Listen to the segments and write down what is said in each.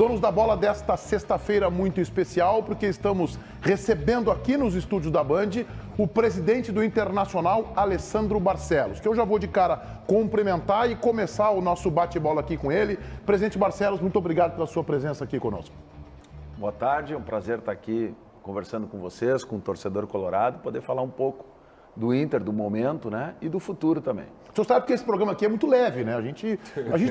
Donos da bola desta sexta-feira muito especial, porque estamos recebendo aqui nos estúdios da Band o presidente do Internacional, Alessandro Barcelos, que eu já vou de cara cumprimentar e começar o nosso bate-bola aqui com ele. Presidente Barcelos, muito obrigado pela sua presença aqui conosco. Boa tarde, é um prazer estar aqui conversando com vocês, com o torcedor colorado, poder falar um pouco do Inter, do momento, né, e do futuro também. O senhor sabe que esse programa aqui é muito leve, né? A gente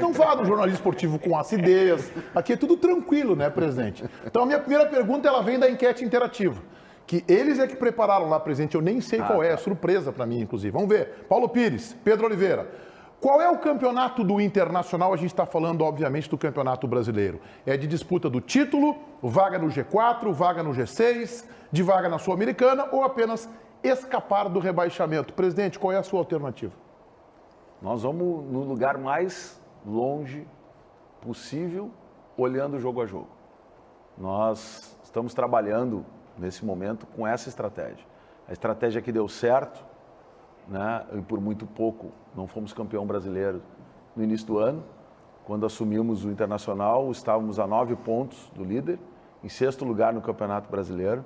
não fala do jornalismo esportivo com acidez. Aqui é tudo tranquilo, né, presidente? Então, a minha primeira pergunta, ela vem da enquete interativa. Que eles é que prepararam lá, presidente. Eu nem sei qual é, surpresa para mim, inclusive. Vamos ver. Paulo Pires, Pedro Oliveira. Qual é o campeonato do Internacional? A gente está falando, obviamente, do Campeonato Brasileiro. É de disputa do título, vaga no G4, vaga no G6, de vaga na Sul-Americana ou apenas escapar do rebaixamento? Presidente, qual é a sua alternativa? Nós vamos no lugar mais longe possível, olhando jogo a jogo. Nós estamos trabalhando, nesse momento, com essa estratégia. A estratégia que deu certo, né, e por muito pouco não fomos campeão brasileiro no início do ano. Quando assumimos o Internacional, estávamos a 9 pontos do líder, em 6º lugar no Campeonato Brasileiro.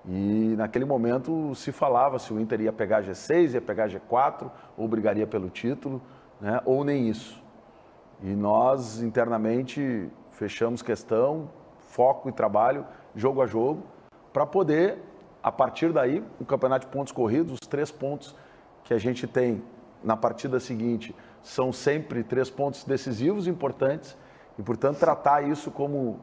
E naquele momento se falava se o Inter ia pegar G6, ia pegar G4, ou brigaria pelo título, né? Ou nem isso. E nós internamente fechamos questão, foco e trabalho, jogo a jogo, para poder, a partir daí, o campeonato de pontos corridos, os 3 pontos que a gente tem na partida seguinte, são sempre 3 pontos decisivos, importantes, e portanto tratar isso como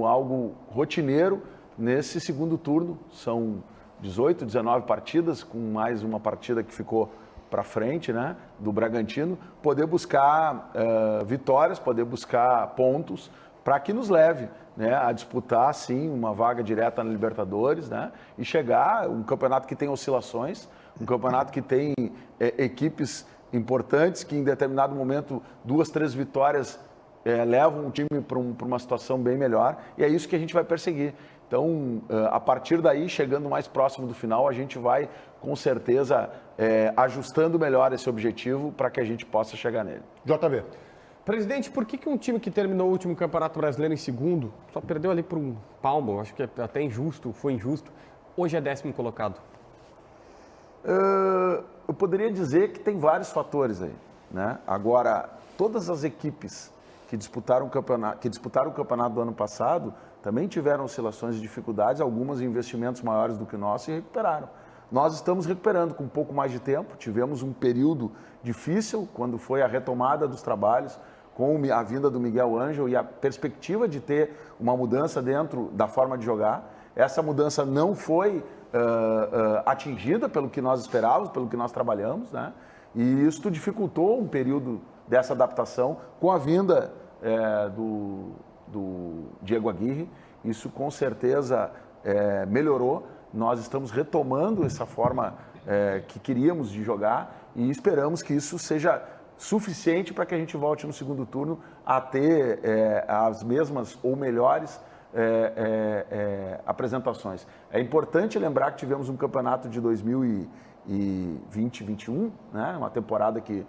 algo rotineiro. Nesse segundo turno, são 18, 19 partidas, com mais uma partida que ficou para frente, né, do Bragantino, poder buscar vitórias, poder buscar pontos, para que nos leve, né, a disputar, sim, uma vaga direta na Libertadores, né, e chegar um campeonato que tem oscilações, um campeonato que tem equipes importantes, que em determinado momento 2, 3 vitórias levam o time para uma situação bem melhor, e é isso que a gente vai perseguir. Então, a partir daí, chegando mais próximo do final, a gente vai, com certeza, ajustando melhor esse objetivo para que a gente possa chegar nele. JB. Presidente, por que um time que terminou o último Campeonato Brasileiro em segundo, só perdeu ali por um palmo, acho que é até injusto, foi injusto, hoje é 10º colocado? Eu poderia dizer que tem vários fatores aí, né? Agora, todas as equipes que disputaram o campeonato do ano passado também tiveram oscilações e dificuldades, algumas investimentos maiores do que o nosso, e recuperaram. Nós estamos recuperando com um pouco mais de tempo, tivemos um período difícil, quando foi a retomada dos trabalhos, com a vinda do Miguel Ângelo e a perspectiva de ter uma mudança dentro da forma de jogar. Essa mudança não foi atingida pelo que nós esperávamos, pelo que nós trabalhamos, né? E isso dificultou um período dessa adaptação com a vinda do Diego Aguirre. Isso com certeza melhorou. Nós estamos retomando essa forma que queríamos de jogar e esperamos que isso seja suficiente para que a gente volte no segundo turno a ter as mesmas ou melhores apresentações. É importante lembrar que tivemos um campeonato de 2020-21, né? Uma temporada que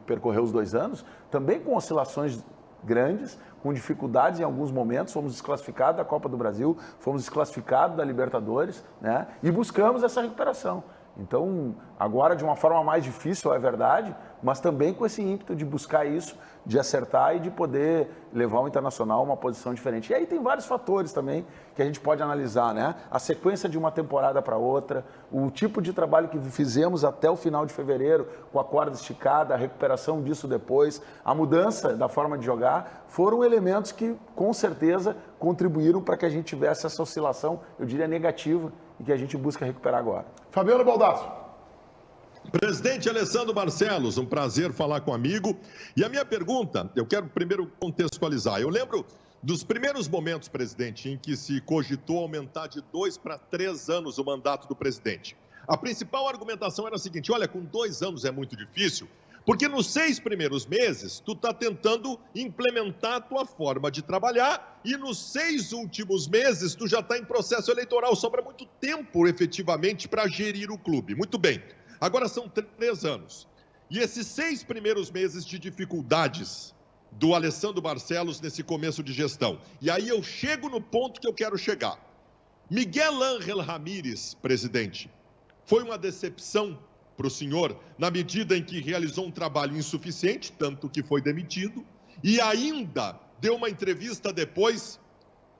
percorreu os 2 anos, também com oscilações grandes, com dificuldades em alguns momentos, fomos desclassificados da Copa do Brasil, fomos desclassificados da Libertadores, né? E buscamos essa recuperação. Então, agora de uma forma mais difícil, é verdade, mas também com esse ímpeto de buscar isso, de acertar e de poder levar o Internacional a uma posição diferente. E aí tem vários fatores também que a gente pode analisar, né? A sequência de uma temporada para outra, o tipo de trabalho que fizemos até o final de fevereiro, com a corda esticada, a recuperação disso depois, a mudança da forma de jogar, foram elementos que, com certeza, contribuíram para que a gente tivesse essa oscilação, eu diria, negativa, e que a gente busca recuperar agora. Fabiano Baldassi. Presidente Alessandro Barcelos, um prazer falar com o amigo. E a minha pergunta, eu quero primeiro contextualizar. Eu lembro dos primeiros momentos, presidente, em que se cogitou aumentar de 2 para 3 anos o mandato do presidente. A principal argumentação era a seguinte: olha, com 2 anos é muito difícil, porque nos 6 primeiros meses, tu está tentando implementar a tua forma de trabalhar e nos 6 últimos meses, tu já está em processo eleitoral. Sobra muito tempo, efetivamente, para gerir o clube. Muito bem. Agora são 3 anos. E esses 6 primeiros meses de dificuldades do Alessandro Barcelos nesse começo de gestão. E aí eu chego no ponto que eu quero chegar. Miguel Ángel Ramírez, presidente, foi uma decepção para o senhor na medida em que realizou um trabalho insuficiente, tanto que foi demitido, e ainda deu uma entrevista depois,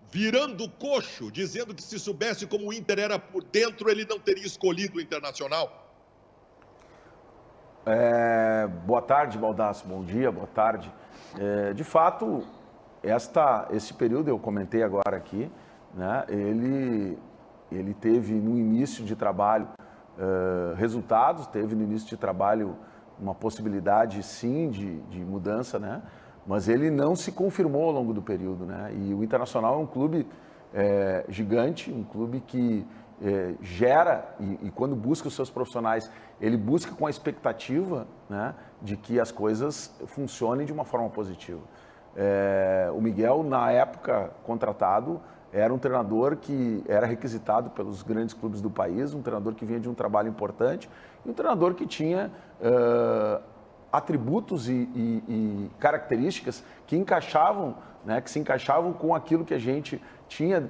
virando o coxo, dizendo que se soubesse como o Inter era por dentro, ele não teria escolhido o Internacional. Boa tarde, Baldasso. Bom dia, boa tarde. De fato, esse período, eu comentei agora aqui, né, ele teve no início de trabalho resultados, teve no início de trabalho uma possibilidade, sim, de mudança, né, mas ele não se confirmou ao longo do período, né, e o Internacional é um clube gigante, um clube que gera, e quando busca os seus profissionais, ele busca com a expectativa, né, de que as coisas funcionem de uma forma positiva. O Miguel, na época contratado, era um treinador que era requisitado pelos grandes clubes do país, um treinador que vinha de um trabalho importante, e um treinador que tinha atributos e características que encaixavam, né, que se encaixavam com aquilo que a gente tinha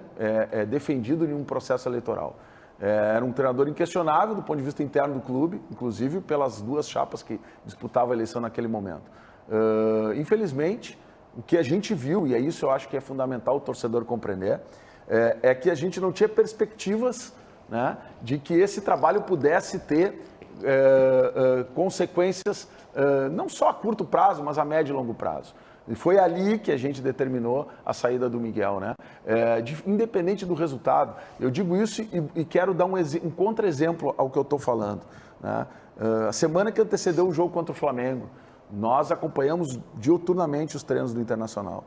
defendido em um processo eleitoral. Era um treinador inquestionável do ponto de vista interno do clube, inclusive pelas duas chapas que disputavam a eleição naquele momento. Infelizmente, o que a gente viu, e é isso eu acho que é fundamental o torcedor compreender, é que a gente não tinha perspectivas, né, de que esse trabalho pudesse ter consequências não só a curto prazo, mas a médio e longo prazo. E foi ali que a gente determinou a saída do Miguel, né? Independente do resultado. Eu digo isso e quero dar um contra-exemplo ao que eu estou falando, né? A semana que antecedeu o jogo contra o Flamengo, nós acompanhamos diuturnamente os treinos do Internacional.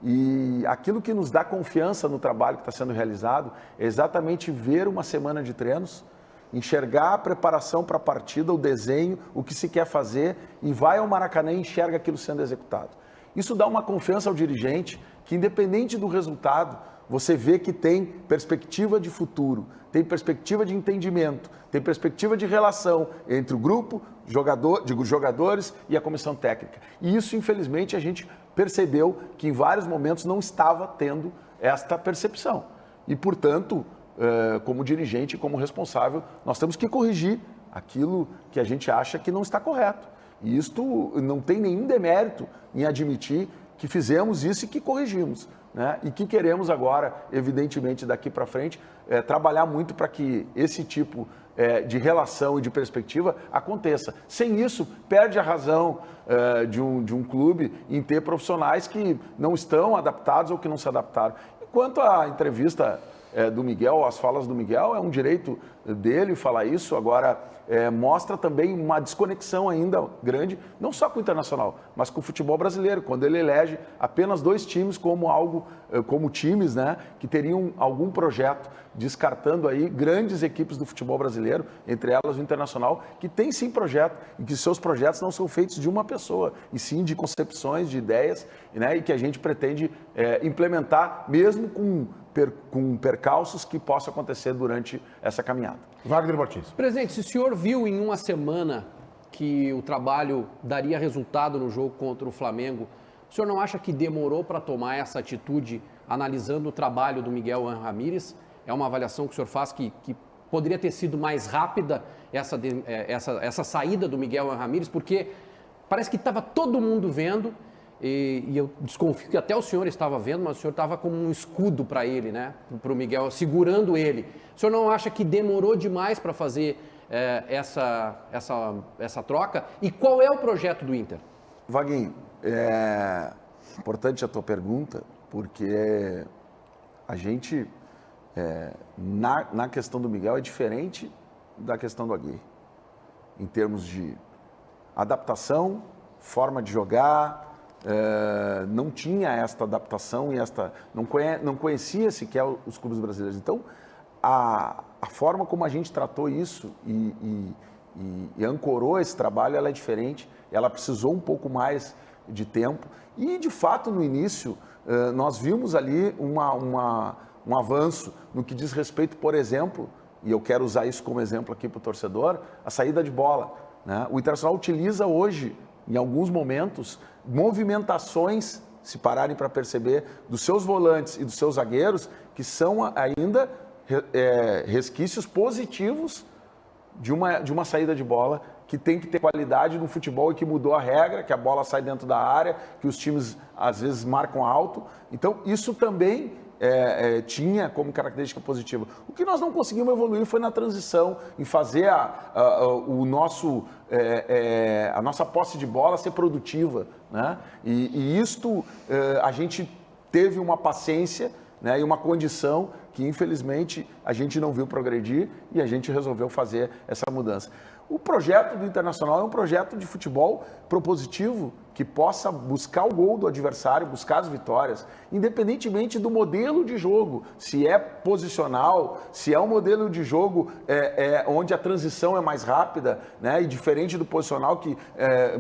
E aquilo que nos dá confiança no trabalho que está sendo realizado é exatamente ver uma semana de treinos, enxergar a preparação para a partida, o desenho, o que se quer fazer, e vai ao Maracanã e enxerga aquilo sendo executado. Isso dá uma confiança ao dirigente que, independente do resultado, você vê que tem perspectiva de futuro, tem perspectiva de entendimento, tem perspectiva de relação entre o grupo, jogadores e a comissão técnica. E isso, infelizmente, a gente percebeu que em vários momentos não estava tendo esta percepção. E, portanto, como dirigente, como responsável, nós temos que corrigir aquilo que a gente acha que não está correto. E isto não tem nenhum demérito em admitir que fizemos isso e que corrigimos, né? E que queremos agora, evidentemente, daqui para frente, trabalhar muito para que esse tipo de relação e de perspectiva aconteça. Sem isso, perde a razão de um clube em ter profissionais que não estão adaptados ou que não se adaptaram. Enquanto a entrevista do Miguel, as falas do Miguel, é um direito dele falar isso. Agora, mostra também uma desconexão ainda grande, não só com o Internacional, mas com o futebol brasileiro, quando ele elege apenas 2 times como times, né, que teriam algum projeto, descartando aí grandes equipes do futebol brasileiro, entre elas o Internacional, que tem sim projeto, e que seus projetos não são feitos de uma pessoa, e sim de concepções, de ideias, né, e que a gente pretende implementar, mesmo com percalços que possam acontecer durante essa caminhada. Wagner Martins. Presidente, se o senhor viu em uma semana que o trabalho daria resultado no jogo contra o Flamengo, o senhor não acha que demorou para tomar essa atitude, analisando o trabalho do Miguel Ramírez? É uma avaliação que o senhor faz que poderia ter sido mais rápida essa saída do Miguel Ramírez, porque parece que estava todo mundo vendo, e eu desconfio que até o senhor estava vendo, mas o senhor estava como um escudo para ele, né? Para o Miguel, segurando ele. O senhor não acha que demorou demais para fazer essa troca? E qual é o projeto do Inter? Vaguinho, é importante a tua pergunta, porque a gente, na questão do Miguel, é diferente da questão do Aguirre, em termos de adaptação, forma de jogar. Não tinha esta adaptação e não conhecia sequer os clubes brasileiros. Então, a forma como a gente tratou isso e ancorou esse trabalho, ela é diferente. Ela precisou um pouco mais de tempo e, de fato, no início, nós vimos ali um avanço no que diz respeito, por exemplo, e eu quero usar isso como exemplo aqui para o torcedor, a saída de bola, né? O Internacional utiliza hoje em alguns momentos, movimentações, se pararem para perceber, dos seus volantes e dos seus zagueiros, que são ainda resquícios positivos de uma saída de bola que tem que ter qualidade no futebol e que mudou a regra, que a bola sai dentro da área, que os times às vezes marcam alto. Então, isso também tinha como característica positiva. O que nós não conseguimos evoluir foi na transição, em fazer a nossa posse de bola ser produtiva, né? E isto a gente teve uma paciência, né, e uma condição que, infelizmente, a gente não viu progredir e a gente resolveu fazer essa mudança. O projeto do Internacional é um projeto de futebol propositivo que possa buscar o gol do adversário, buscar as vitórias, independentemente do modelo de jogo, se é posicional, se é um modelo de jogo onde a transição é mais rápida, né, e diferente do posicional que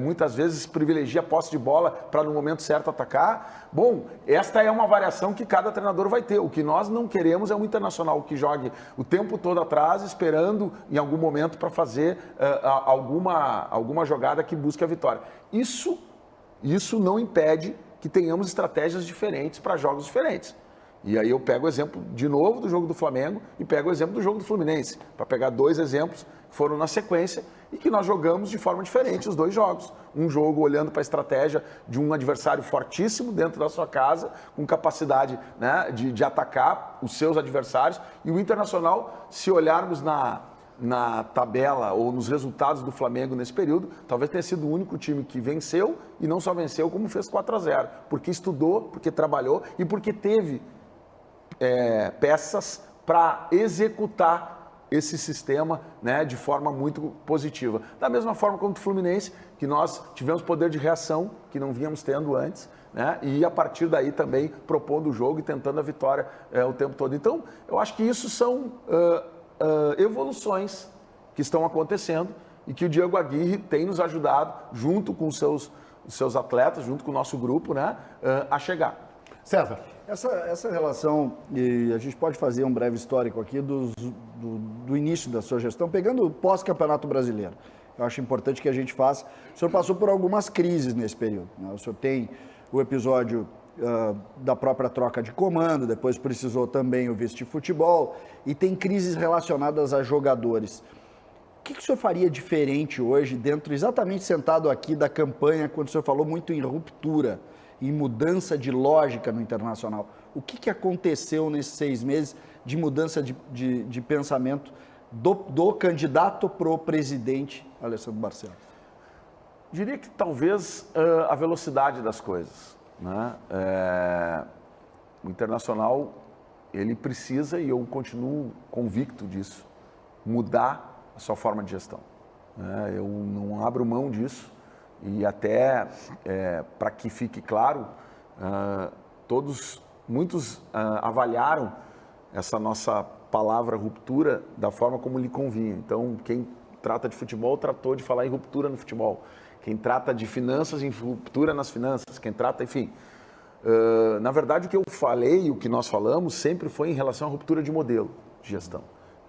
muitas vezes privilegia a posse de bola para no momento certo atacar. Bom, esta é uma variação que cada treinador vai ter. O que nós não queremos é um Internacional que jogue o tempo todo atrás, esperando em algum momento para fazer alguma jogada que busque a vitória. Isso não impede que tenhamos estratégias diferentes para jogos diferentes. E aí eu pego o exemplo de novo do jogo do Flamengo e pego o exemplo do jogo do Fluminense, para pegar dois exemplos que foram na sequência e que nós jogamos de forma diferente os dois jogos. Um jogo olhando para a estratégia de um adversário fortíssimo dentro da sua casa, com capacidade, né, de atacar os seus adversários, e o Internacional, se olharmos na tabela ou nos resultados do Flamengo nesse período, talvez tenha sido o único time que venceu e não só venceu, como fez 4-0, porque estudou, porque trabalhou e porque teve peças para executar esse sistema, né, de forma muito positiva. Da mesma forma como o Fluminense, que nós tivemos poder de reação que não vínhamos tendo antes, né, e a partir daí também propondo o jogo e tentando a vitória o tempo todo. Então, eu acho que isso são evoluções que estão acontecendo e que o Diego Aguirre tem nos ajudado, junto com os seus atletas, junto com o nosso grupo, né, a chegar. César. Essa relação, e a gente pode fazer um breve histórico aqui do início da sua gestão, pegando o pós-Campeonato Brasileiro. Eu acho importante que a gente faça. O senhor passou por algumas crises nesse período, né? O senhor tem o episódio da própria troca de comando, depois precisou também o vice-futebol, e tem crises relacionadas a jogadores. O que o senhor faria diferente hoje, dentro, exatamente sentado aqui da campanha, quando o senhor falou muito em ruptura, em mudança de lógica no Internacional? O que aconteceu nesses 6 meses de mudança de pensamento do candidato pro presidente Alessandro Barcelos? Diria que talvez a velocidade das coisas, né? O Internacional, ele precisa, e eu continuo convicto disso, mudar a sua forma de gestão, né? Eu não abro mão disso. E até, para que fique claro, muitos avaliaram essa nossa palavra ruptura da forma como lhe convinha. Então, quem trata de futebol tratou de falar em ruptura no futebol. Quem trata de finanças, em ruptura nas finanças. Quem trata, enfim. Na verdade, o que eu falei, o que nós falamos, sempre foi em relação à ruptura de modelo de gestão,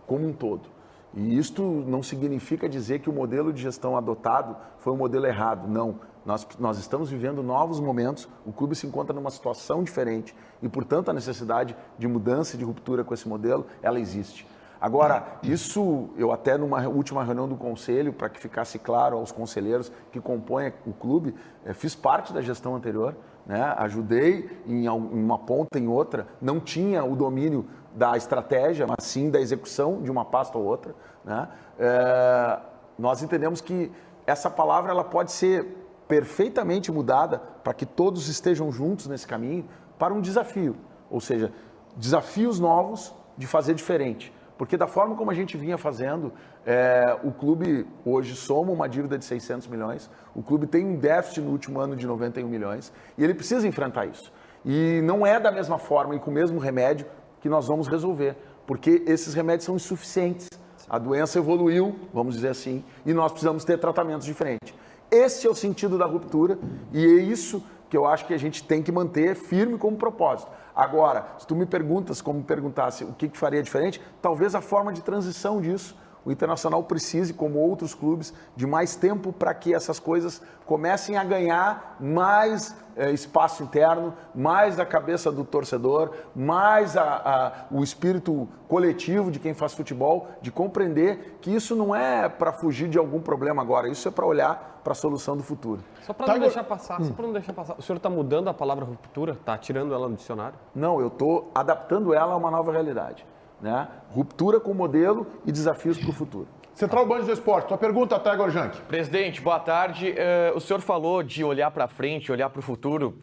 como um todo. E isto não significa dizer que o modelo de gestão adotado foi um modelo errado. Não, nós estamos vivendo novos momentos, o clube se encontra numa situação diferente e, portanto, a necessidade de mudança e de ruptura com esse modelo, ela existe. Agora, isso, eu até numa última reunião do conselho, para que ficasse claro aos conselheiros que compõem o clube, fiz parte da gestão anterior, né? Ajudei em uma ponta, em outra, não tinha o domínio da estratégia, mas sim da execução de uma pasta ou outra, né? Nós entendemos que essa palavra ela pode ser perfeitamente mudada para que todos estejam juntos nesse caminho para um desafio, ou seja, desafios novos de fazer diferente. Porque da forma como a gente vinha fazendo, o clube hoje soma uma dívida de 600 milhões, o clube tem um déficit no último ano de 91 milhões e ele precisa enfrentar isso. E não é da mesma forma e com o mesmo remédio que nós vamos resolver, porque esses remédios são insuficientes. A doença evoluiu, vamos dizer assim, e nós precisamos ter tratamentos diferentes. Esse é o sentido da ruptura e é isso que eu acho que a gente tem que manter firme como propósito. Agora, se tu me perguntas, como me perguntasse o que faria diferente, talvez a forma de transição disso, o Internacional precise, como outros clubes, de mais tempo para que essas coisas comecem a ganhar mais espaço interno, mais a cabeça do torcedor, mais o espírito coletivo de quem faz futebol, de compreender que isso não é para fugir de algum problema agora, isso é para olhar para a solução do futuro. Só para não deixar passar, o senhor está mudando a palavra ruptura? Está tirando ela do dicionário? Não, eu estou adaptando ela a uma nova realidade, né? Ruptura com o modelo e desafios para o futuro. Central Band do Esporte, tua pergunta, Tiger Junk. Presidente, boa tarde. O senhor falou de olhar para frente, olhar para o futuro.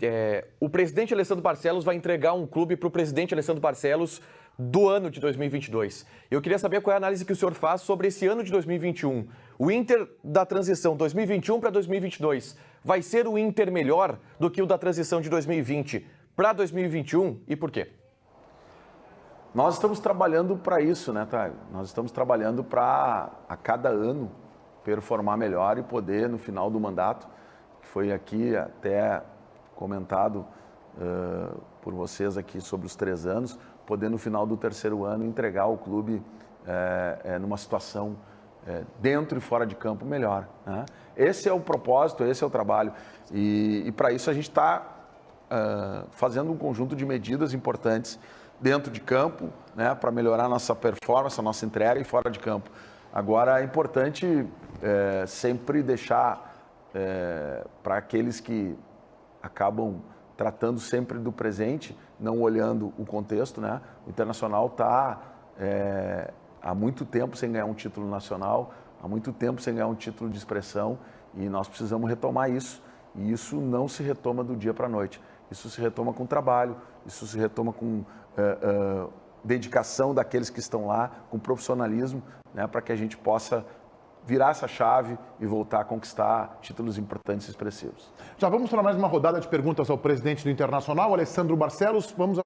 O presidente Alessandro Barcelos vai entregar um clube para o presidente Alessandro Barcelos do ano de 2022. Eu queria saber qual é a análise que o senhor faz sobre esse ano de 2021. O Inter da transição 2021 para 2022 vai ser o Inter melhor do que o da transição de 2020 para 2021 e por quê? Nós estamos trabalhando para isso, né, Thay? Nós estamos trabalhando para, a cada ano, performar melhor e poder, no final do mandato, que foi aqui até comentado por vocês aqui sobre os 3 anos, poder, no final do 3º ano, entregar o clube numa situação dentro e fora de campo melhor, né? Esse é o propósito, esse é o trabalho. E para isso a gente está fazendo um conjunto de medidas importantes dentro de campo, né, para melhorar a nossa performance, a nossa entrega e fora de campo. Agora, é importante sempre deixar para aqueles que acabam tratando sempre do presente, não olhando o contexto, né? O Internacional está há muito tempo sem ganhar um título nacional, há muito tempo sem ganhar um título de expressão e nós precisamos retomar isso. E isso não se retoma do dia para a noite. Isso se retoma com trabalho, isso se retoma com dedicação daqueles que estão lá, com profissionalismo, né, para que a gente possa virar essa chave e voltar a conquistar títulos importantes e expressivos. Já vamos para mais uma rodada de perguntas ao presidente do Internacional, Alessandro Barcelos. Vamos